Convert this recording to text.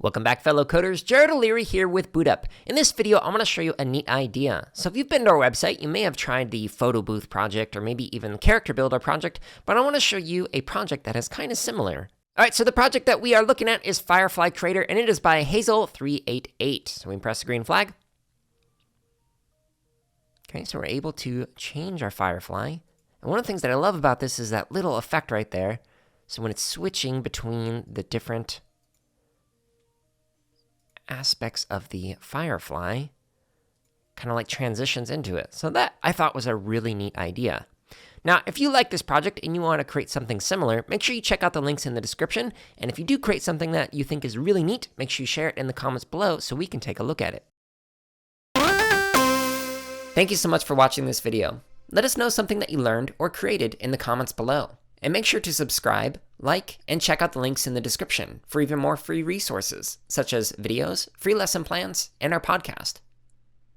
Welcome back, fellow coders. Jared O'Leary here with BootUp. In this video, I'm going to show you a neat idea. So if you've been to our website, you may have tried the photo booth project or maybe even the character builder project, but I want to show you a project that is kind of similar. All right, so the project that we are looking at is Firefly Creator, and it is by Hazel388. So we press the green flag. Okay, so we're able to change our Firefly. And one of the things that I love about this is that little effect right there. So when it's switching between the different aspects of the Firefly, kind of like transitions into it. So that I thought was a really neat idea. Now, if you like this project and you want to create something similar, make sure you check out the links in the description. And if you do create something that you think is really neat, make sure you share it in the comments below so we can take a look at it. Thank you so much for watching this video. Let us know something that you learned or created in the comments below. And make sure to subscribe, like, and check out the links in the description for even more free resources, such as videos, free lesson plans, and our podcast.